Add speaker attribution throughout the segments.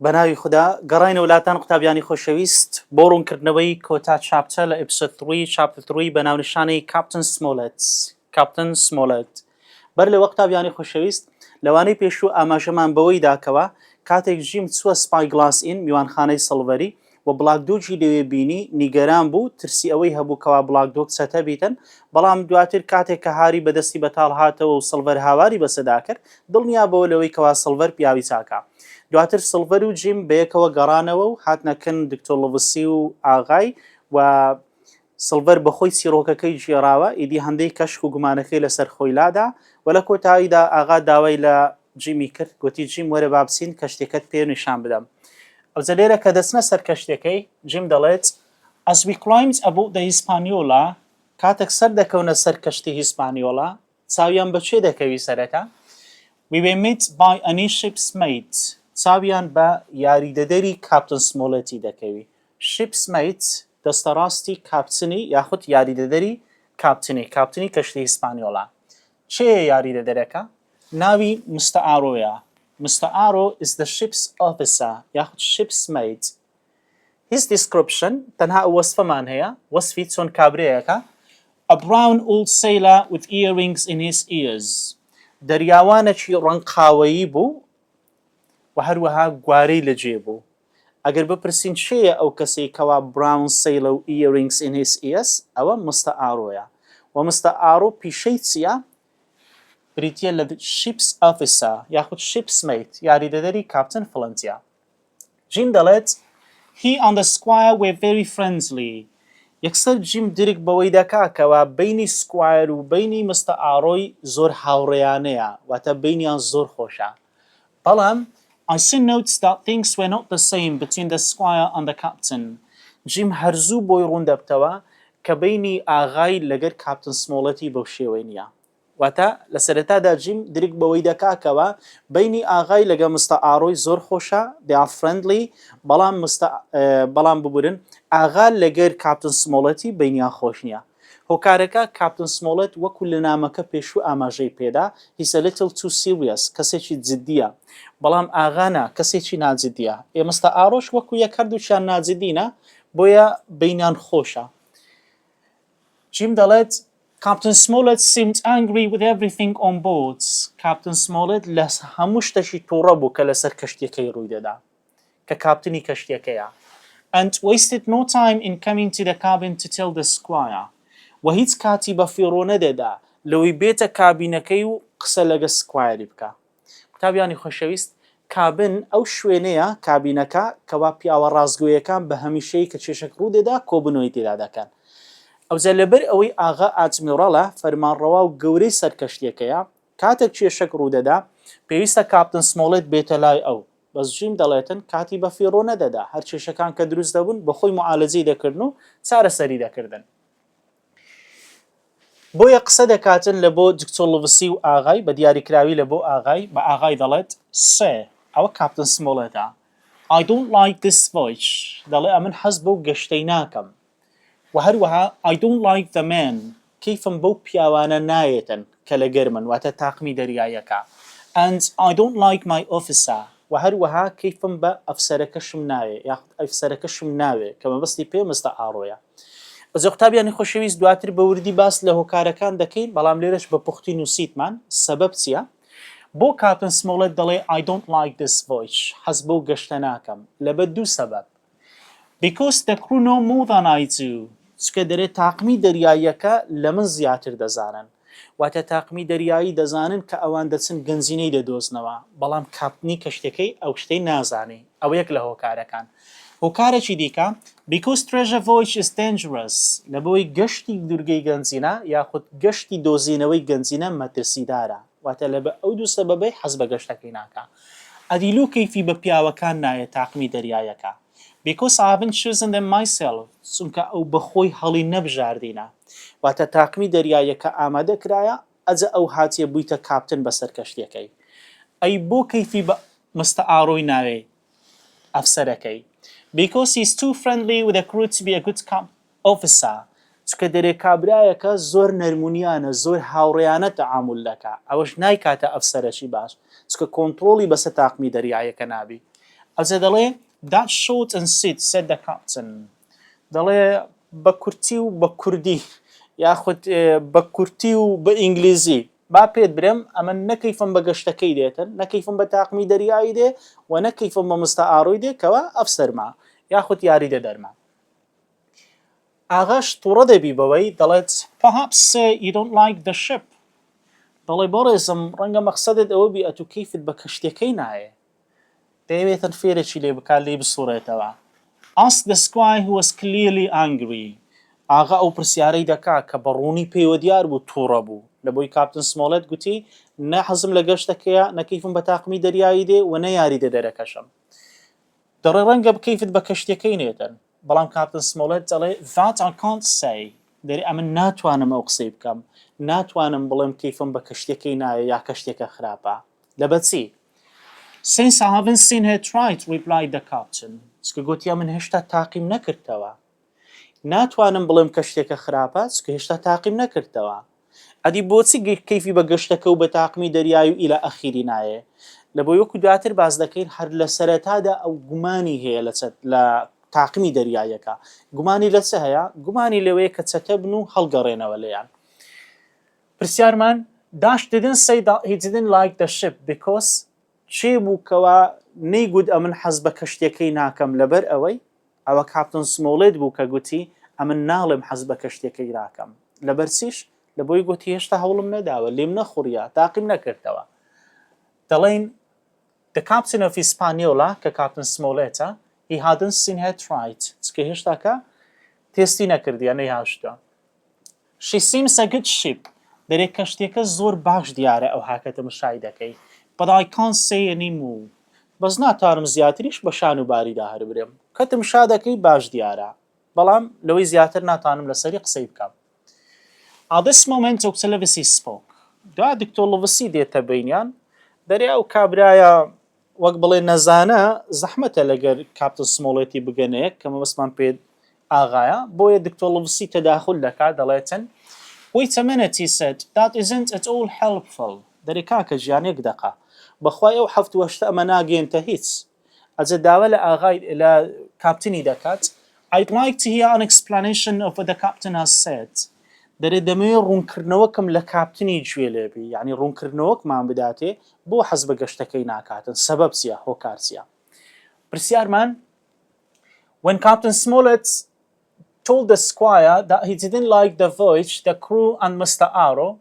Speaker 1: بەناوی خوددا گەڕاینە وڵاتان قوتابیانی خۆشەویست بۆ ڕوونکردنەوەی کۆتا چاپتە لە ئیپسۆد 3 بە ناونیشانەی کاپتن سمۆلت. بەر لەوە قوتابیانی خۆشەویست لەوانەی پێشوو ئاماژەمان بەوەی داکەوە کاتێک ژیم چووە سپایگلاسئین میوانخانەی سڵڤەری و بڵاکدۆکی لەوێ بینی نیگەران بوو ترسی ئەوەی هەبوو کەوا بڵاکدۆک چەتە بیتن، بەڵام دواتر کاتێک کە هاری بەدەستی بەتاڵ هاتەوە و سڵڤەر هاواری بەسەدا کرد دڵنیا بەوە لەوەی کەوا سڵڤەر پیاوی چاکە. دواتر سڵڤەر و جیم بەیەکەوە گەڕانەوە و هاتنەکەن دکتۆر لڤسی و ئاغای و سڵڤەر بەخۆی چیرۆکەکەی ژێراوە ئیدی هەندەی کەشک و گومانەکەی لەسەر خۆی لادا و لە کۆتاییدا ئاغا داوای لە جیمی کرد گوتی جیم وەرە با بچین کەشتێکەت پێ نیشان بدەم. ئەوجا لێرە کە دەچنە سەر کەشتەکەی جیم دەڵێت As we climbed aboard the Hispaniola کاتێک سەر دەکەونە سەر کەشتی هیسپانیۆلا چاویان بەکوێ دەکەوی سەرەتا؟ We were met by a new ship's mate. چاویان بە یاریدەدەری کاپتن سمۆڵەتی دەکەوی. Ship's mate دەستە ڕاستی کاپتنی یاخود یاریدەدەری کاپتنی کەشتی هیسپانیۆلا. چێیە یاریدەدەرەکە؟ ناوی مستەعارۆیە. مستەعارۆ is the ship's officer یاخود ship's mate. His description تەنها وەسفەمان هەیە وەسفی چۆن کابرەیەکە A brown old sailor with earrings in his ears. دەریاوانێکی ڕەنقاوەیی بوو و هەروەها گوارەی لەجێ بوو. ئەگەر بپرسین چێیە ئەو کەسەی کەوا brown sailor و earrings in his ears ئەوە مستەعارۆیە و مستەعارۆ پیشەی چییە؟ بریتیە لە ship's officer یاخود ship's mate یاریدەدەری کاپتن فڵەنتیە. جیم دەڵێت He and the squire were very friendly. یەکسەر جیم درک بەوەی دەکا کەوا بینی سکوایر و بینی مستەعارۆی زۆر هاوڕێیانەیە واتە بینیان زۆر خۆشە. بەڵام I soon noticed that things were not the same between the squire and the captain. جیم هەرزوو بۆی ڕوون دەبتەوە کە بینی ئاغای لەگەر کاپتن سمۆڵەتی بەو شێوەی نییە. واتە لە سەرەتادا جیم درک بەوەی دەکا کەوا بینی ئاغای لەگە مستەعارۆی زۆر خۆشە they are friendly بەڵام ببورن ئاغا لەگەر کاپتن سمۆڵەتی بینیان خۆش نییە. هۆکارەکە کاپتن سمۆڵەت وەکو لە نامەکە پێشوو ئاماژەی پێدا he's a little too serious کەسێکی جددیە بەڵام ئاغانا کەسێکی ناجددیە. مستەعارۆش وەکو یەک هەردووچیان ناجددینە بۆیە بینیان خۆشە. جیم دەڵێت Captain Smollett seemed angry with everything on board. Captain Smollett لە هەموو شتێکی تووڕە بوو کە لەسەر کەشتیەکەی ڕووی دەدا کە کاپتنی کەشتیەکەیە. And wasted no time in coming to the cabin to tell the squire. و هیچ کاتی بە فیڕۆ نەدەدا لەوەی بێتە کابینەکەی و قسە لەگە سکوایری بکە. قوتابیانی خۆشەویست کابن ئەو شوێنەیە کابینەکە کەوا پیاوە ڕازگۆیەکان بە هەمیشەی کە کێشەک ڕوو دەدا کۆبنەوەی تێدا دەکەن. ئەوجا لەبەر ئەوەی ئاغا ئاجمیڕەڵە فەرمانڕەوا و گەورەی سەرکەشتیەکەیە کاتێک کێشەک ڕوودەدا پێویستە کاپتن سمۆڵێت بێتە لای ئەو. بەس جیم دەڵێتن کاتی بە فیڕۆ نەدەدا هەر کێشەکان کە دروست دەبوون بەخۆی معالەجەی دەکردن و چارەسەری دەکردن. بۆیە قسە دەکاتن لە بۆ دکتۆر لڤسی و ئاغای بە دیاریکراوی لە بۆ ئاغای بە ئاغای دەڵێت سێ ئەوە کاپتن سمۆڵێتە I don't like this voice دەڵێ ئەمن حەز بەو گەشتەی ناکەم و هەروەها I don't like the man کەیفم بەو پیاوانە نایەتن کە لە گەرمن واتە تاقمی دەریایەکە and I don't like my officer و هەروەها کەیفم بە ئەفسەرەکەشم ناوێ یاخود ئەفسەرەکەشم ناوێ کە مەبەستی پێ مستەعارۆیە. بەجێ قوتابیانی خۆشەویست دواتر بە وردی باس لە هۆکارەکان دەکەین بەڵام لێرەش بە پوختی نووسیتمان سەبەب چییە؟ بۆ کاپتن سمۆڵێت دەڵێ I don't like this voice حەز بەو گەشتە ناکەم لەبەر دوو سەبەب. Because the crew know more than I do چکە دەرێت تاقمی دەریاییەکە لە من زیاتر دەزانن واتە تاقمی دەریایی دەزانن کە ئەوان دەچن گەنجینەی دەدۆزنەوە بەڵام کاپتنی کەشتەکەی ئەو شتەی نازانی ئەو یەک لە هۆکارەکان. هۆکارێکی دیکە Because treasure voyage is dangerous لەبەوەی گەشتی دوورگەی گەنجینە یاخود گەشتی دۆزینەوەی گەنجینە مەترسیدارە واتە لەبە ئەو دوو سەبەبەی حەز بە گەشتەکەی ناکە. ئەدیلو کەیفی بە پیاوەکان نایە تاقمی دەریایەکە. Because I haven't chosen them myself چونکە ئەو بەخۆی هەڵی نەبژاردینە واتە تاقمی دەریایەکە ئامادە کرایە ئەجە ئەو هاتیە بوویتە کاپتن بەسەر کەشتیەکەی. ئەی بۆ کەیفی بە مستەعارۆی ناوێ ئەفسەرەکەی Because he's too friendly with the crew to be a good officer چکە دەرێ کابرایەکە زۆر نەرمونیانە زۆر هاوڕێیانە تەعامل دەکا ئەوەش نایکاتە ئەفسەرەکی باش چکە کۆنتڕۆڵی بەسەر تاقمی دەریایەکە نابی. ئەجێ دەڵێ that shot and sit said the captain دەڵێ بە کورتی و بە کوردی یاخود بە کورتی و بە ئینگلیزی با پێت برم ئەمە نەکەیفم بە گەشتەکەی دێتن نەکەیفم بە تاقمی دەریایی دێ و نەکەیفم بە مستەعاڕۆی دێ کەوە ئەفسەرما یاخود یاریدە دەرما ئاغاش تووڕە دەبی بەوەی دەڵێت perhaps you don't like the ship دەڵێ بەڕێزم ڕەنگە مەقسەدت ئەوە بی ئەتو کەیفت بە کەشتەکەی نایە دەیەوێتن فێرێکی لێ بکات لێ بسوڕێتەوە ask the squire who was clearly angry ئاغا ئەو پرسیارەی دەکا کە بەڕوونی پێوە دیار بوو تووڕە بوو لەبۆی کاپتن سمۆلێت گوتی نە حەزم لە گەشتەکەیە نەکەیفم بە تاقمی دەریایی دێ و نە یاریدە دەرەکەشم دەڕێ ڕەنگە بکەیفت بە کەشتەکەی نێتن بەڵام کاپتن سمۆلێت دەڵێ that I can't say دەری ئەمن ناتوانم ئەو قسەی بکەم ناتوانم بڵێم کەیفم بە کەشتەکەی نایە یا کەشتێکە خراپە لەبەچی since I haven't seen her try to replied the captain چکە گوتیا من هێشتا تاقیم نەکردەوە ناتوانم بڵێم کەشتێکە خراپە چکە هێشتا تاقیم نەکردەوە ئەدی بۆچی کەیفی بە گەشتەکە و بە تاقمی دەریایی و ئیلا ئەخیری نایە لە بۆ یەکو دواتر باز دەکەین هەر لە سەرەتادا ئەو گومانی هەیە لە تاقمی دەریایەکە گومانی لە چه هەیە گومانی لەوەیە کە چەتە بن و هەڵگەڕێنەوە لێیان پرسیارمان Dash didn't say that he didn't like the ship because چێ بوو کەوا نەیگوت ئەمن حەز بە کەشتەکەی ناکەم لەبەر ئەوەی ئەوە کاپتن سمۆلێت بوو کە گوتی ئەمن ناڵێم حەز بە کەشتەکەی راکەم لەبەر چیش لەبۆی گوتی هێشتا هەوڵم نەداوە لێم نەخوڕیا تاقیم نەکردەوە دەڵێن the captain of Hispaniola کە کاپتن سمۆلێتە he hadn't seen her tried چکە هێشتاکە تێستی نەکردیە نەیهاشتووە she seems a good ship دەرێ کەشتێکە زۆر باش دیارە ئەو هاکەتە مشای دەکەی but I can't say any more بەس ناتوانم زیاتریش بە شان و باریدا هەر برێم کەتم شا دەکەی باش دیارە بەڵام لەوەی زیاتر ناتوانم لەسەری قسەی بکەم at this moment Dr. Livesey spoke دا دکتۆر لڤسی دێتە بینیان دەرێ ئەو کابرایە وەک بڵێ نەزانە زەحمەتە لەگەر کاپتن سمۆڵێتی بگەنەیە کەمە بەسمان پێ ئاغایە بۆیە دکتۆر لڤسی تەداخل دەکات دەڵێتن wait a minute he said that isn't at all helpful دەرێ کاکە ژیانێک دەقا بەخوای ئەو هەفت وەشتە ئەمە ناگەێنتە هیچ ئەجە داوا لە ئاغای لە کاپتنی دەکات I'd like to hear an explanation of what the captain has said دەرێ دەمەوێت ڕوونکردنەوەکم لە کاپتنی گوێ لێبی یعنی ڕوونکردنەوەکمان بداتێ بۆ حەز بە گەشتەکەی ناکاتن سەبەب چییە هۆکار چییە پرسیارمان when Captain Smollett told the squire that he didn't like the voyage the crew and Mr. Arrow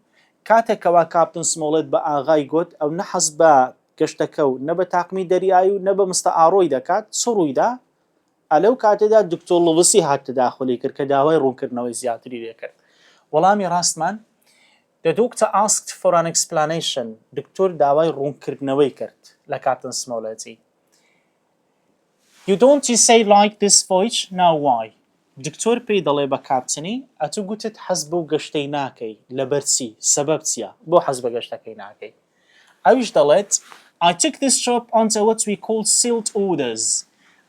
Speaker 1: کاتێکەوە کاپتن سمۆڵێت بە ئاغای گوت ئەو نەحەز بە گەشتەکە و نە بە تاقمی دەریایی و نە بە مستە ئاڕۆی دەکات چ ڕوویدا ئەلەو کاتێدا دکتۆر لڤسی هات تەداخلی کرد کە داوای ڕوونکردنەوەی زیاتری لێ کرد وەڵامی ڕاستمان the doctor asked for an explanation دکتۆر داوای ڕوونکردنەوەی کرد لە کاپتن سمۆڵێتی you don't say like this voyage now why دکتۆر پێی دەڵێ بە کاپتنی ئەتو گوتت حەز بەو گەشتەی ناکەی لەبەرچی سەبەب چییە بۆ حەز بە گەشتەکەی ناکەی ئەویش دەڵێت I took this job under what we call sealed orders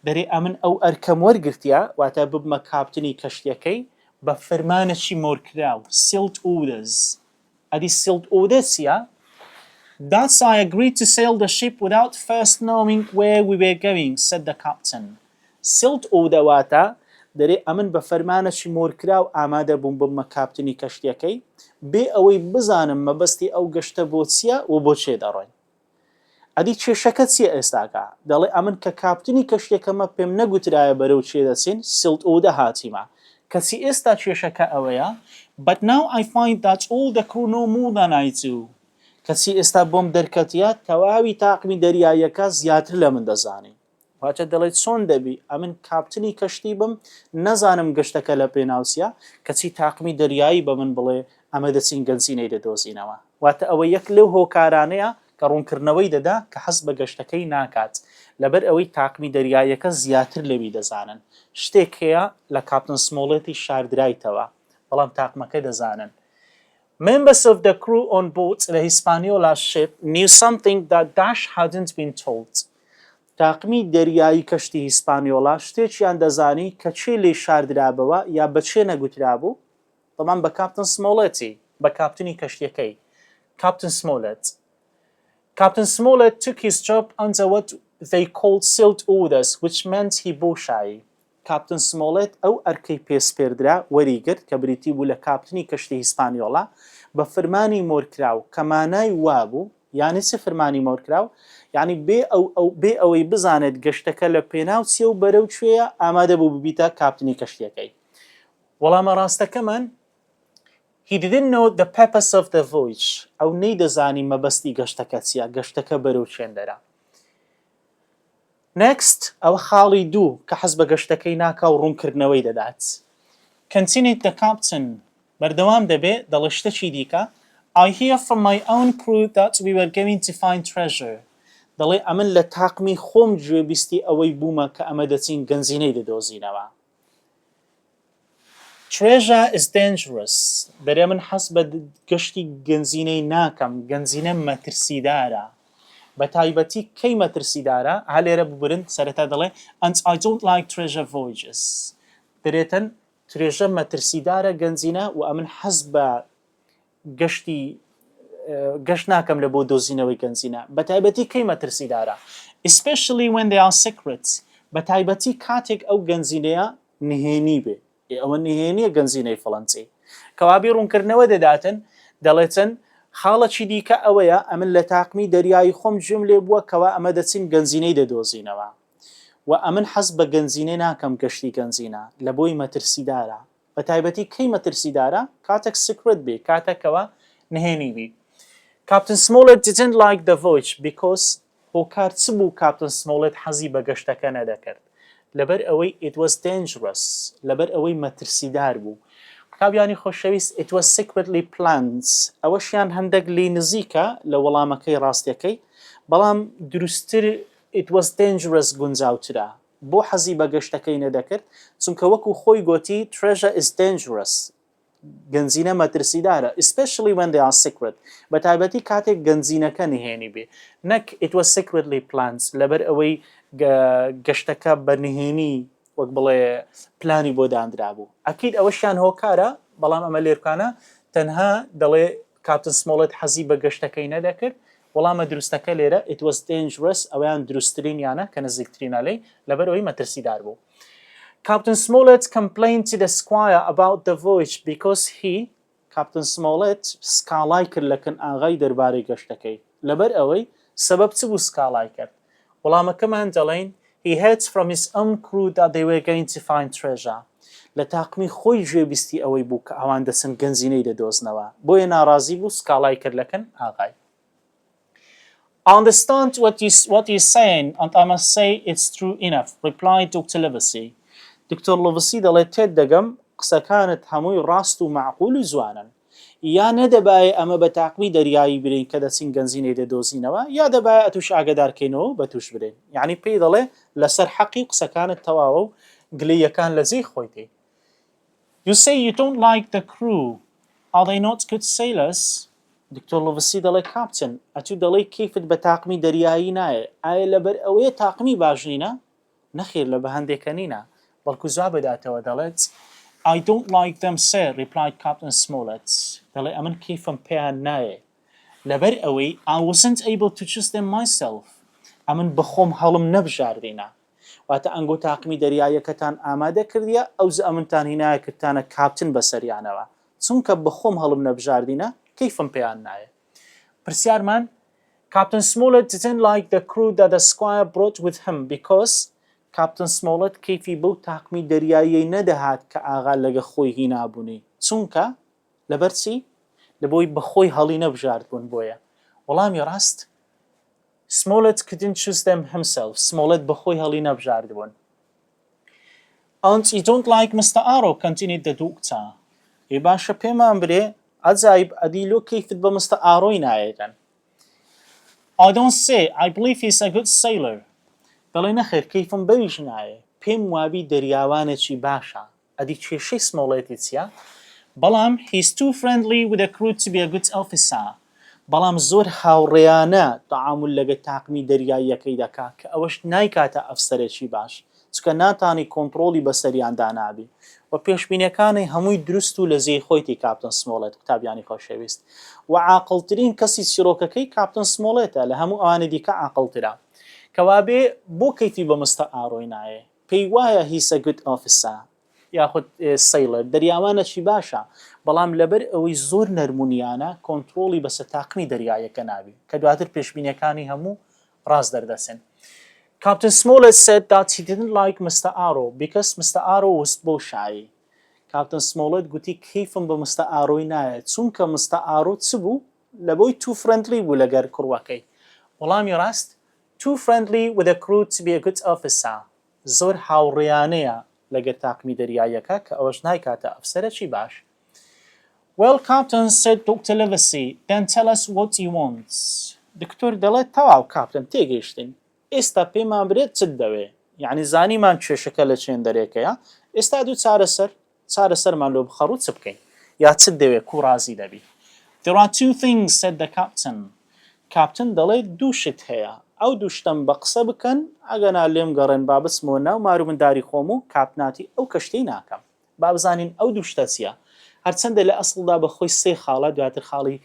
Speaker 1: دەرێ ئەمن ئەو ئەرکەم وەرگرتیە واتە ببمە کاپتنی کەشتەکەی بە فەرمانێکی مۆرکراو sealed orders ئەدی sealed orders چییە Thus I agreed to sail the ship without first knowing where we were going said the captain sealed order واتە دەرێ ئەمن بە فەرمانەکی مۆرکراو ئامادە بووم بمە کاپتنی کەشتەکەی بێ ئەوەی بزانم مەبەستی ئەو گەشتە بۆ چییە و بۆ چێ دەڕۆین ئەدی کێشەکە چییە ئێستاکە دەڵێ ئەمن کە کاپتنی کەشتێکەمە پێم نەگوترایە بەرەو چێ دەچین سیلت ئەودا هاتیمە کەچی ئێستا کێشەکە ئەوەیە but now I find that all the crew know more than I do کەچی ئێستا بۆم دەرکەتیە تەواوی تاقمی دەریایەکە زیاتر لە من دەزانی واتە دەڵێت چۆن دەبی ئەمن کاپتنی کەشتی بم نەزانم گەشتەکە لە پێناوسیە کەچی تاقمی دەریایی بە من بڵێ ئەمە دەچین گەنجینەی دەدۆزینەوە واتە ئەوە یەک لەو هۆکارانەیە کە ڕوونکردنەوەی دەدا کە حەز بە گەشتەکەی ناکات لەبەر ئەوەی تاقمی دەریایەکە زیاتر لەوی دەزانن شتێک هەیە لە کاپتن سمۆڵێتی شاردرایتەوە بەڵام تاقمەکە دەزانن Members of the crew on board the Hispaniola ship knew something that Dash hadn't been told تاقمی دەریایی کەشتی هیسپانیۆلا شتێکیان دەزانی کە چێ لێ شاردرابەوە یا بەچێ نەگوترابوو بەڵام بە کاپتن سمۆڵێتی بە کاپتنی کەشتیەکەی کاپتن سمۆڵێت Captain Smollett took his job under what they called silt orders which meant he بۆشایی. کاپتن سمۆڵێت ئەو ئەرکەی پێسپێردرا وەریگرت کە بریتی بوو لە کاپتنی کەشتی هیسپانیۆڵا بە فرمانی مۆرکراو کە مانای وابوو یانی چ فرمانی مۆرکراو یعنی بێ ئەوەی بزانێت گەشتەکە لە پێناو چیە و بەرەو کوێیە ئامادە بوو ببیتە کاپتنی کەشتیەکەی. وەڵامە ڕاستەکەمان he didn't know the purpose of the voyage ئەو نەیدەزانی مەبەستی گەشتەکە چیە گەشتەکە بەرەو چێندەرا. Next ئەوە خاڵی دوو کە حەز بە گەشتەکەی ناکا و ڕوونکردنەوەی دەدات. Continued the captain بەردەوام دەبێ دەڵێ شتێکی دیکە I hear from my own crew that we were going to find treasure. دەڵێ ئەمن لە تاقمی خۆم گوێبیستی ئەوەی بوومە کە ئەمە دەچین گەنجینەی دەدۆزینەوە. Treasure is dangerous. دەرێ من حەز بە گەشتی گەنجینەی ناکەم گەنجینە مەترسیدارە. بە تایبەتی کەی مەترسیدارە هە لێرە ببرن سەرەتا دەڵێ and I don't like treasure voyages. دەرێتن ترێژە مەترسیدارە گەنجینە و ئەمن حەز بە گەشت ناکەم لە بۆ دۆزینەوەی گەنجینە بە تایبەتی کەی مەترسیدارە especially when they are secret بە تایبەتی کاتێک ئەو گەنجینەیە نهێنی بێ ئەوە نهێنیە گەنجینەی فڵەنچی کەوابی ڕوونکردنەوە دەداتن دەڵێتن خاڵەکی دیکە ئەوەیە ئەمن لە تاقمی دەریایی خۆم گوێم لێ بووە کەوا ئەمە دەچین گەنجینەی دەدۆزینەوە و ئەمن حەز بە گەنجینەی ناکەم گەشتی گەنجینە لە بۆی مەترسیدارە بە تایبەتی کەی مەترسیدارە کاتێک سکرت بێ کاتێکەوە نهێنی بی. Captain Smollett didn't like the voyage because هۆکار چ بوو کاپتن سمۆڵێت حەزی بە گەشتەکە نەدەکرد لەبەر ئەوەی it was dangerous لەبەر ئەوەی مەترسیدار بوو. قوتابیانی خۆشەویست it was secretly planned ئەوەشیان هەندێک لی نزیکە لە وەڵامەکەی ڕاستیەکەی بەڵام دروستتر it was dangerous گونجاوترە بۆ حەزی بە گەشتەکەی نەدەکرد چونکە وەکو خۆی گوتی treasure is dangerous گەنجینە مەترسیدارە especially when they are secret بە تایبەتی کاتێک گەنجینەکە نهێنی بێ نەک it was secretly planned لەبەر ئەوەی گەشتەکە بە نهێنی وەک بڵێ پلانی بۆ دانرا بوو. ئەکید ئەوەشیان هۆکارە بەڵام ئەمە لێرکانە تەنها دەڵێ کاپتن سمۆڵێت حەزی بە گەشتەکەی نەدەکرد وەڵامە دروستەکە لێرە it was dangerous ئەویان دروستترین یانە کە نزیکترینە لێی لەبەر ئەوەی مەترسیدار بوو. Captain Smollett complained to the squire about the voyage because Captain Smollett سکاڵای کرد لەکن ئاغای دەربارەی گەشتەکەی لەبەر ئەوەی سەبەب چ بوو سکاڵای کرد وەڵامەکەمان دەڵێن he heard from his own crew that they were going to find treasure لە تاقمی خۆی گوێبیستی ئەوەی بوو کە ئەوان دەچن گەنجینەی دەدۆزنەوە بۆیە ناڕازی بوو سکاڵای کرد لەکن ئاغای. I understand what you're saying and I must say it's true enough, replied Dr. Livesey. دکتۆر لڤسی دەڵێت تێت دەگەم قسەکانت هەمووی ڕاست و معقول و جوانن یا نەدەبایە ئەمە بە تاقمی دەریایی برین کە دەچین گەنجینەی دەدۆزینەوە یا دەبایە ئەتوش ئاگدارکەینەوە بە توش برێن یعنی پێی دەڵێ لەسەر حەقی قسەکانت تەواوە و گلەیەکان لە جێی خۆیتی. You say you don't like the crew. Are they not good sailors? دکتۆر لڤسی دەڵێ کاپتن ئەتو دەڵێ کیفت بە تاقمی دەریایی نایە ئایا لەبەر ئەوەیە تاقمی باش نینە؟ نەخیر لە بە هەندێکە نینە بەڵکو جواب بداتەوە دەڵێت I don't like them sir replied Captain Smollett دەڵێ ئەمن کیفم پێیان نایە لەبەر ئەوەی I wasn't able to choose them myself ئەمن بەخۆم هەڵم نەبژاردینە واتە ئەنگۆ تاقمی دەریایەکەتان ئامادە کردیە ئەوز ئەمنتان هینایە کردتانە کاپتن بەسەریانەوە چونکە بەخۆم هەڵم نەبژاردینە کیفم پێیان نایە. پرسیارمان Captain Smollett didn't like the crew that the squire brought with him because کاپتن سمۆڵەت کەیفی بەو تاقمی دەریایی نەدەهات کە ئاغا لەگە خۆی هینابوونی چونکە لەبەر چی لە بۆی بەخۆی هەڵی نەبژاردبوون بۆیە وەڵامی ڕاست Smollett couldn't choose them himself سمۆڵەت بەخۆی هەڵی نەبژاردبوون. And you don't like Mr. Arrow continued the doctor. ئی باشە پێمان برێ ئەجایب ئەدیلۆ کەیفت بە Mr. ئارۆی نایەتەن. I don't say I believe he's a good sailor. دەڵێ نەخێر کەیفم بەویش نایە پێم وابی دەریاوانێکی باشە ئەدی کێشەی سمۆڵێتی چیە بەڵام he's too friendly with the crew to be a good officer بەڵام زۆر هاوڕێیانە تەعامل لەگە تاقمی دەریاییەکەی دەکا کە ئەوەش نایکاتە ئەفسەرێکی باش چکە ناتانی کۆنتڕۆلی بەسەریاندا نابی و پێشبینیەکانی هەمووی دروست و لە زێی خۆیتی کاپتن سمۆڵێت قوتابیانی خۆشەویست و عاقڵترین کەسی چیرۆکەکەی کاپتن سمۆڵێتە لە هەموو ئەوانە دیکە عاقڵترە کەوابێ بۆ کەیتی بە مستە ئاڕۆی نایە پێی وایە هیچ گوت ئۆفیسە یاخود سەیلەر دەریاوانەشی باشە بەڵام لەبەر ئەوەی زۆر نەرمونیانە کۆنتترۆلی بەسە تاقمی دەریایەکە ناوی کە دواتر پێشبینیەکانی هەموو ڕاست دەردەسن. Captain Smollett said that he didn't like Mr. Arrow because Mr. Arrow was بۆ شایی. Captain Smollett گوتی کەیفم بە مستە ئاڕۆی نایە چونکە مستە ئاڕۆ چ بوو لە بۆی too friendly بوو لەگەر کوڕوەکەی. وەڵامی ڕاست too friendly with a crew to be a good officer زۆر هاوڕێیانەیە لەگەر تاقمی دەریایەکە کە ئەوەش نایکاتە ئەفسەرێکی باش. Well, Captain, said Dr. Livesey, then tell us what you want. دکتۆر دەڵێت تەواو کاپتن تێگەیشتین ئێستا پێمان برێت چت دەوێ یعنی زانیمان کێشەکە لە چێندەرێکەیە ئێستا دوو چارەسەرمان لۆ بخەڕ و چ بکەین یا چت دەوێ کو ڕازی دەبی. There are two things, said the captain. کاپتن دەڵێت دوو شت هەیە ئەو دووشتم بە قسە بکەن ئەگەنا لێم گەڕێن با بچمەوە ناو مارومنداری خۆم و کاپناتی ئەو کەشتەی ناکەم با بزانین ئەو دووشتە چییە هەرچەندە لە ئەسڵدا بە خۆی سێ خاڵە دواتر خاڵی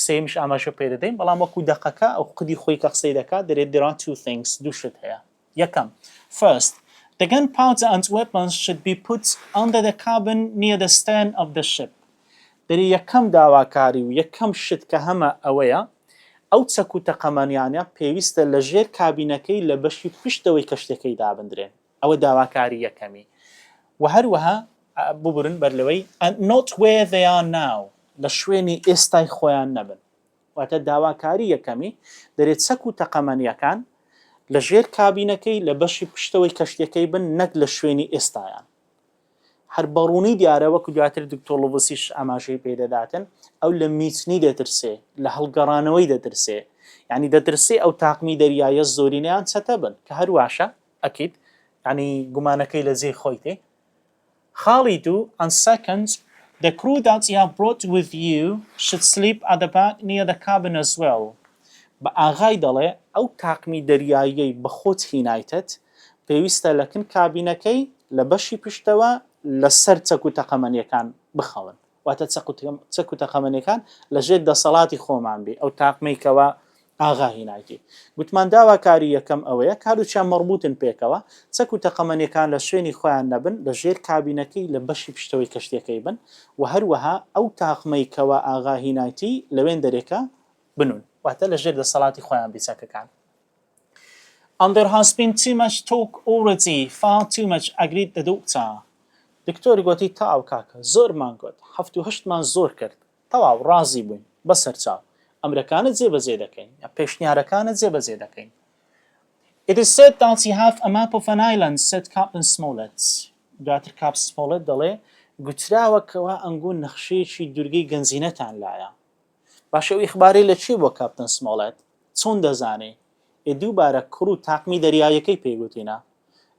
Speaker 1: سێمیش ئاماژە پێ دەدەین بەڵام وەکو دەقەکە ئەو قدی خۆی کە قسەی دەکات دەرێت there are two things دوو شت هەیە. یەکەم first the gunpowder and weapons should be put under the cabin near the stern of the ship. دەری یەکەم داواکاری و یەکەم شت کە هەمە ئەوەیە ئەو چەک و تەقەمەنیانە پێویستە لە ژێر کابینەکەی لە بەشی پشتەوەی کەشتەکەی دابدرێن ئەوە داواکاری یەکەمی و هەروەها ببرن بەر لەوەی and not where they are now لە شوێنی ئێستای خۆیان نەبن واتە داواکاری یەکەمی دەرێت چەک و تەقەمەنیەکان لە ژێر کابینەکەی لە بەشی پشتەوەی کەشتەکەی بن نەک لە شوێنی ئێستایان هەر بەڕوونی دیارە وەکو دواتر دکتۆر لۆڤسیش ئاماژەی پێدەداتن ئەو لە میچنی دەترسێ لە هەڵگەڕانەوەی دەترسێ یعنی دەترسێ ئەو تاقمی دەریایە زۆرینەیان چەتە بن کە هەرواشە ئەکید ینی گومانەکەی لە جێی خۆی تێ. خاڵی دوو and second the crew that you have brought with you should sleep at the back near the cabin as well. بە ئاغای دەڵێ ئەو تاقمی دەریایەی بە خۆت هینایتت پێویستە لەکن کابینەکەی لە بەشی پشتەوە لەسەر چەک و تەقەمەنیەکان بخەون واتە چەک و تەقەمەنیەکان لە ژێر دەسەڵاتی خۆمان بێ ئەو تاقمەیکەوە ئاغا هینایتی. گوتمان داواکاری یەکەم ئەوەیە کاروچیان مەڕبوتن پێکەوە چەک و تەقەمەنیەکان لە شوێنی خۆیان نەبن لە ژێر کابینەکەی لە بەشی پشتەوەی کەشتەکەی بن و هەروەها ئەو تاقمەیکەوە ئاغا هینایتی لەوێن دەرێکە بنون واتە لە ژێر دەسەڵاتی خۆیان بیچەکەکان. And there has been too much talk already, far too much, agreed the doctor. دکتۆری گوتی تاو کاکە زۆرمان گوت 7-8مان زۆر کرد تەواو ڕازی بووین بەسەر چاو ئەمرەکانت جێبەجێ دەکەین یا پێشنیارەکانت جێبەجێ دەکەین. It is said that you have a map of an island, said Captain Smollett. دواتر کاپ سمۆڵێت دەڵێ گوتراوەکەوە ئەنگۆ نەخشەیەکی دورگەی گەنجینەتان لایە. باشە ئەو ئیخبارەی لە چی بۆ کاپتن سمۆڵێت چۆن دەزانێ دووبارە کوڕ و تاقمی دەریایەکەی پێیگوتینە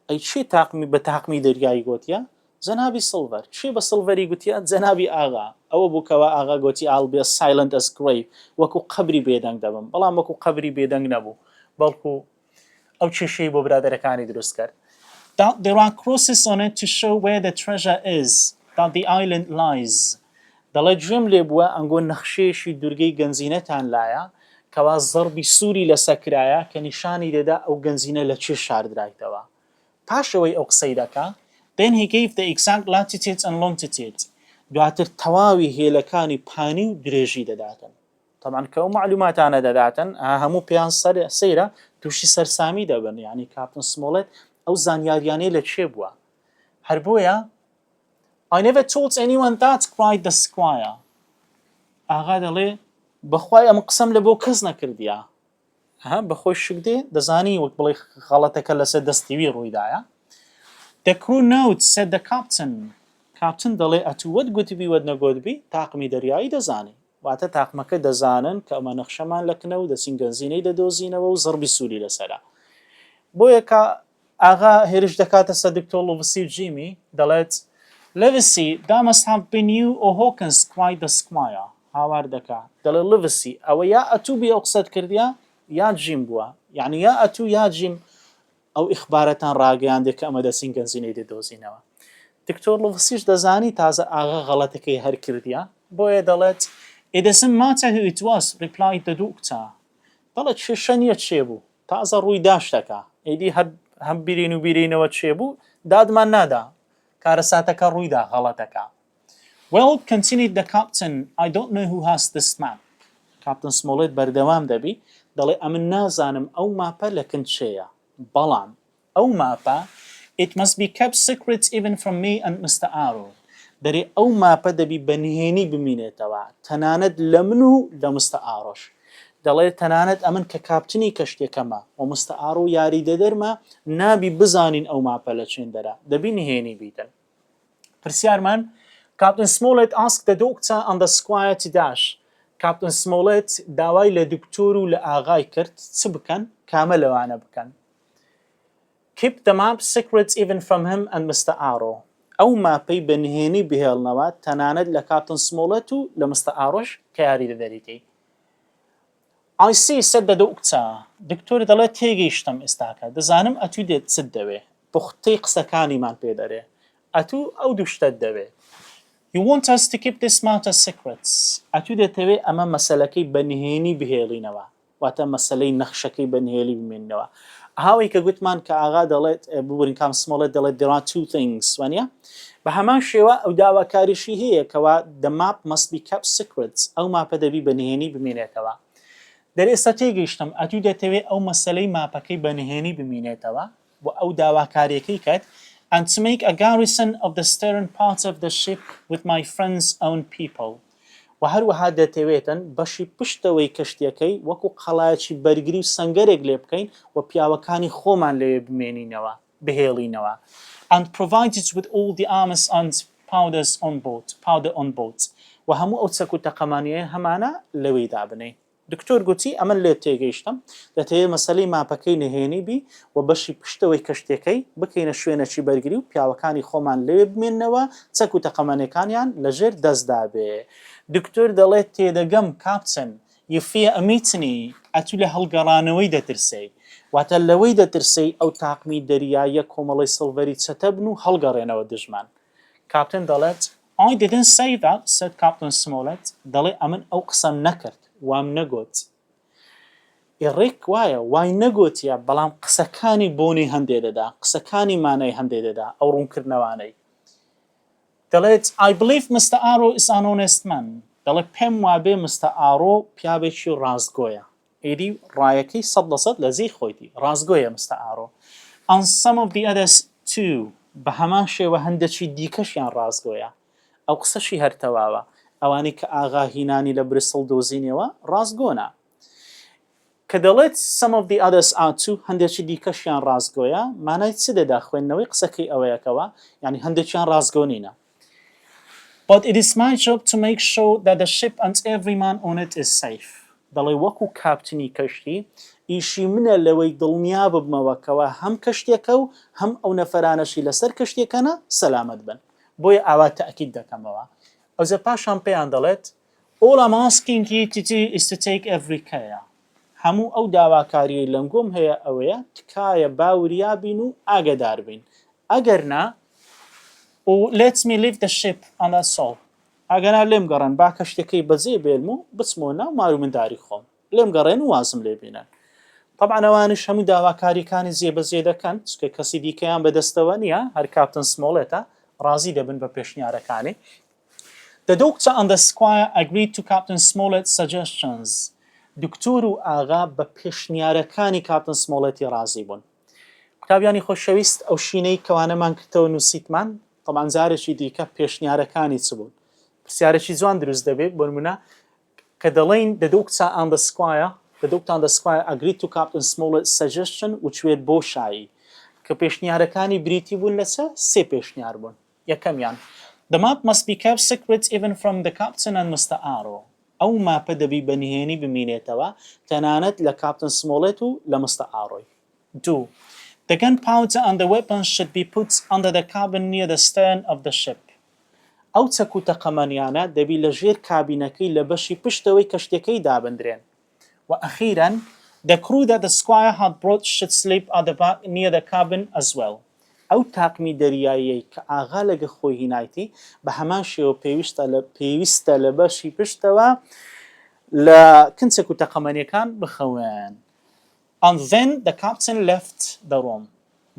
Speaker 1: ئەی چی تاقمی بە تاقمی دەریایی گوتیە جەنابی سڵڤەر چی بە سڵڤەری گوتیە جەنابی ئاغا ئەوە بووکەوە ئاغا گوتی I'll be as silent as grave وەکو قەبری بێدەنگ دەبم بەڵام وەکو قەبری بێدەنگ نەبوو بەڵکو ئەو کێشەی بۆ برادەرەکانی دروست کرد. That there are crosses on it to show where the treasure is, that the island lies. دەڵێ گوێم لێ بووە ئەنگۆ نەخشەیەشی دورگەی گەنجینەتان لایە کەوا زەڕبی سووری لەسەرکرایە کە نیشانی دەدا ئەو گەنجینە لە چێ شاردرایتەوە. پاشەوەی ئەو قسەی دەکا then he gave the exact latitude and longitude. دواتر تەواوی هێلەکانی پانی و درێژی دەداتن. طبعا کە ئەو معلوماتانە دەداتن هەموو پێیان سەیرە تووشی سەرسامی دەبن یعنی کاپتن سمۆڵێت ئەو زانیاریانەی لە چێ بووە هەر بۆیە I never told anyone that, cried the squire. ئاغا دەڵێ بەخوای ئەم قسەم لە بۆ کەس نەکردیە بەخۆی شک دێ دەزانی وەک بڵێ غەڵەتەکە لەسەر دەستیوی ڕوویدایە. The crew note, said the captain. Captain دەڵێ ئەتو وەت گوتبی وەت نەگوتبی تاقمی دەریایی دەزانی واتە تاقمەکە دەزانن کە ئەمە نەخشەمان لەکنە و دەچین گەنجینەی دەدۆزینەوە و زەڕبی سووری لەسەرە. بۆیە کە ئاغا هێرش دەکاتە سەر دکتۆر لۆڤسی و جیمی دەڵێت Livesey, that must have been you or Hawkins, cried the squire. هاوار دەکا دەڵێ Livesey ئەوە یا ئەتوو بێ ئەو قسەت کردیا یا جیم بووە یعنی یا ئەتوو یا جیم ئەو ئیخبارەتان ڕاگەیاندێ کە ئەمە دەچین گەنجینەی دەدۆزینەوە. دکتۆر لۆڤسیش دەزانی تازە ئاغا غەڵەتەکەی هەر کردیە بۆیە دەڵێت It doesn't matter who it was, replied the doctor. دەڵێت کێشە نییە چێ بوو تازە ڕووی داشتەکە ئیدی هەم بیرین و بیرینەوە چێ بوو دادمان نادا کارە ساتەکە ڕوویدا غەڵەتەکە. Well, continued the captain, I don't know who has this map. Captain Smollett بەردەوام دەبی دەڵێ ئەمن نازانم ئەو ماپە لە کنچەیە بەڵام ئەو ماپە it must be kept secret even from me and Mr. Arrow. دەرێ ئەو ماپە دەبی بەنهێنی بمینێتەوە تەنانەت لە من و لە مستە ئاڕۆژ دەڵێ تەنانەت ئەمن کە کاپتنی کەشتێکەمە و مستە ئاڕۆ یاریدەدەرمە نابی بزانین ئەو ماپە لە چێندەرە دەبی نهێنی بیتن. پرسیارمان Captain Smollett asked the doctor and the squire to dash. Captain Smollett داوای لە دکتۆر و لە ئاغای کرد چ بکەن کامە لەوانە بکەن. Keep the map secret even from him and Mr. Arrow. ئەو ماپەی بەنهێنی بهێڵنەوە تەنانەت لە کاپتن سمۆڵەت و لە مستە ئاڕۆژ کە یاری دەدەریتی. I see, said the doctor. دکتۆر دەڵێت تێگەیشتم ئێستاکە دەزانم ئەتوو دێت چت دەوێ پوختەی قسەکانیمان پێ دەرێ ئەتوو ئەو دوو شتت دەوێ. You want us to keep this matter secret. ئەتوو دێتەوێ ئەمە مەسەلەکەی بەنهێنی بهێڵینەوە واتە مەسەلەی نەخشەکەی بەنهێلی بمێننەوە. هاوی کە گوتمان کە ئاغا دەڵێت ببورین کام سمۆڵێت دەڵێت there are two things وانە بە هەمان شێوە ئەو داواکاریشی هەیە کەوا the map must be kept secret ئەو ماپە دەبی بەنهێنی بمێنێتەوە. دەرێستا تێگەیشتم ئەتوو دەتەوێت ئەو مەسەلەی ماپەکەی بەنهێنی بمێنێتەوە و ئەو داواکاریەکەی کرد and to make a garrison of the stern part of the ship with my friends' own people. و هەروەها دەتەوێتن بەشی پشتەوەی کەشتیەکەی وەکو قەڵایەکی بەرگری و سەنگەرێک لێ بکەین و پیاوەکانی خۆمان لێ بمێنینەوە بهێڵینەوە and provided with all the arms and powder on board و هەموو ئەو چەک و تەقەمانیە هەمانە لەوەی دابنێ. دکتۆر گوتی ئەمە لێ تێگەیشتم دەتەوێت مەسەلەی ماپەکەی نهێنی بی و بەشی پشتەوەی کەشتەکەی بکەینە شوێنەکی بەرگری و پیاوەکانی خۆمان لێ بمێننەوە چەک و تەقەمانەکانیان لەژێر دەستدا بێ. دکتۆر دەڵێت تێدەگەم کاپتن you fear a mutiny ئەتوو لە هەڵگەڕانەوەی دەترسەی واتە لەوەی دەترسەی ئەو تاقمی دەریایە کۆمەڵی سڵڤەری چەتە بن و هەڵگەڕێنەوە دژمان. کاپتن دەڵێت I didn't say that, said Captain Smollett. دەڵێ ئەمن ئەو قسەم نەکرد وام نەگوت. ئێڕێک وایە وای نەگوتیە بەڵام قسەکانی بۆنی هەندێ دەدا قسەکانی مانای هەندێ دەدا ئەو ڕوونکردنەوانەی. دەڵێت I believe Mr. Arrow is an honest man. دەڵێ پێم وابێ مستە ئاڕۆ پیاوێکی ڕاستگۆیە ئێری ڕایەکەی 100% لە زەی خۆیتی ڕاستگۆیە مستە ئاڕۆ and some of the others too بە هەمان شێوە هەندێکی دیکەشیان ڕاستگۆیە. ئەو قسەشی هەرتەواوە ئەوانی کە ئاغا هینانی لە بریسڵ دۆزینەوە ڕاستگۆنە کە دەڵێت some of the others are too هەندێکی دیکەشیان ڕاستگۆیە مانای چ دەدا خوێندنەوەی قسەکەی ئەوەیەکەوە یعنی هەندێکیان ڕاستگۆنینە. But it is my job to make sure that the ship and every man on it is safe. دەڵێ وەکو کاپتنی کەشتی ئیشی منە لەوەی دڵنیا ببمەوە کەوە هەم کەشتێکە و هەم ئەو نەفەرانەشی لەسەر کەشتێکەنە سەلامەت بن بۆیە ئاوا تەئکید دەکەمەوە. ئەوزە پاشان پێیان دەڵێت All I'm asking you to do is to take every care. هەموو ئەو داواکاریەی لەنگۆم هەیە ئەوەیە تکایە باوریابین و ئاگدار بین ئەگەر نا let me leave the ship and that's all. ئەگەنا لێم گەڕن با کەشتەکەی بەجێ بێنم و بچمەوە ناو مارومنداری خۆم لێم گەڕێن و وازم لێ بینن. طبعا ئەوانش هەموو داواکاریەکانی جێبەجێ دەکەن چکە کەسی دیکەیان بەدەستەوە نییە هەر کاپتن سمۆڵێتە ڕازی دەبن بە پێشنیارەکانی. The doctor and the squire agreed to Captain Smollett's suggestions. دکتۆر و ئاغا بە پێشنیارەکانی کاپتن سمۆڵێتی ڕازی بوون. قوتابیانی خۆشەویست ئەو شینەی کەوانەمان کردەوە نووسیتمان طبعا جارێکی دیکە پێشنیارەکانی چ بوون. پرسیارێکی جوان دروست دەبێت بۆ نمونە کە دەڵێن the doctor and the squire agreed to Captain Smollett's suggestion وچوێت بۆ شایی کە پێشنیارەکانی بریتی بوون لەسە سێ پێشنیار بوون. یەکەمیان The map must be kept secret even from the captain and Mr. Arrow. ئەو ماپە دەبی بەنهێنی بمینێتەوە تەنانەت لە کاپتن سمۆڵێت و لە مستە ئاڕۆی. 2. The gunpowder and the weapons should be put under the cabin near the stern of the ship. ئەو چەک و تەقەمەنیانە دەبی لە ژێر کابینەکەی لە بەشی پشتەوەی کەشتەکەی دابندرێن. و ئەخیراً The crew that the squire had brought should sleep at the back near the cabin as well. ئەو تاقمی دەریایی کە ئاغا لەگە خۆی هینایەتی بە هەمان شێوە پێویستە لە بەشی پشتەوە لە کنچێک و تەقەمەنیەکان بخەوێن. and then the captain left the room.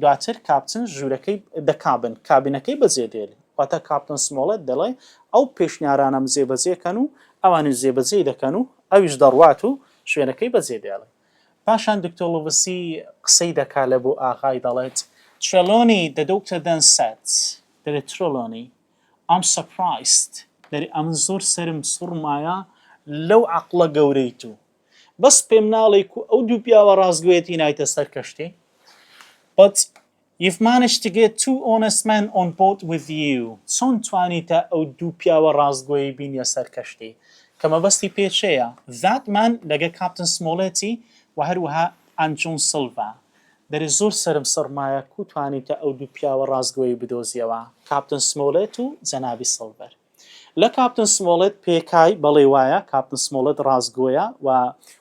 Speaker 1: دواتر کاپتن ژوورەکەی دەکابن کابینەکەی بەجێدێڵێ واتە کاپتن سمۆڵێت دەڵێ ئەو پێشنیارانەم جێبەجێکەن و ئەوانش جێبەجێ دەکەن و ئەویش دەڕوات و شوێنەکەی بەجێدێڵێ پاشان دکتۆر لوڤسی قسەی دەکا لە بۆ ئاغای دەڵێت Trelawney, the doctor then said دەڵێت Trelawney I'm surprised دەڵێ ئەم زۆر سەرم سوڕمایە لەو عەقڵە گەورەی تو بەس پێم ناڵێ و ئەو دوو پیاوە ڕاستگوێتی نایتە سەر کەشتی But you've managed to get two honest men on board with you. چۆن توانیتە ئەو دوو پیاوە ڕاستگۆیی بینیە سەر کەشتی کە مەبەستی پێچەیە That man لەگە کاپتن سمۆڵێتی و هەروەها ئەنجۆن سڵڤا دەرێ زۆر سەرم سڕمایە کو توانیتە ئەو دوو پیاوە ڕاستگۆیی بدۆزیەوە کاپتن سمۆڵێت و جەنابی سڵڤەر لە کاپتن سمۆڵێت پێکای بەڵێ وایە کاپتن سمۆڵێت ڕاستگۆیە و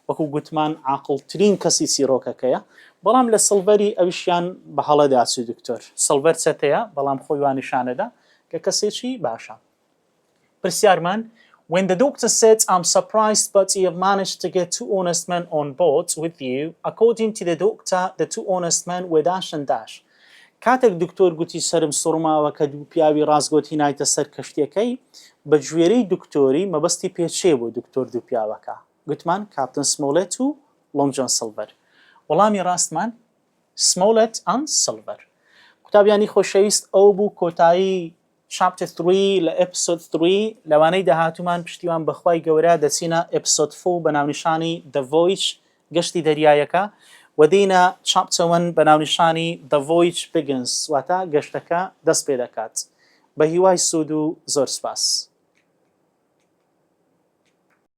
Speaker 1: وەکو گوتمان عاقڵترین کەسی چیرۆکەکەیە بەڵام لە سڵڤەری ئەویشیان بە هەڵەدا چوو دکتۆر سڵڤەر چەتەیە بەڵام خۆی وانیشانەدا کە کەسێکی باشە پرسیارمان When the doctor said, I'm surprised, but you have managed to get two honest men on board with you, according to the doctor, the two honest men were dash and dash. کاتێک دکتۆر گوتی سرم سڕماوە کە دوو پیاوی ڕاستگۆتی نایتە سەر کەشتیەکەی بە گوێرەی دکتۆری مەبەستی پێچێ بۆ دکتۆر دوو پیاوەکە گوتمان کاپتن سمۆڵێت و لۆنگ جۆن سڵڤەر وەڵامی ڕاستمان سمۆڵێت ئەن سڵڤەر قوتابیانی خۆشەویست ئەو بوو کۆتایی chapter 3 لە episode 3 لەوانەی داهاتوومان پشتیوان بەخوای گەورە دەچینە episode 4 بە ناونیشانی The Voyage گەشتی دەریایەکە و دینە chapter 1 بە ناونیشانی The Voyage Begins واتە گەشتەکە دەست پێ دەکات بە هیوای سوود و زۆر سپاس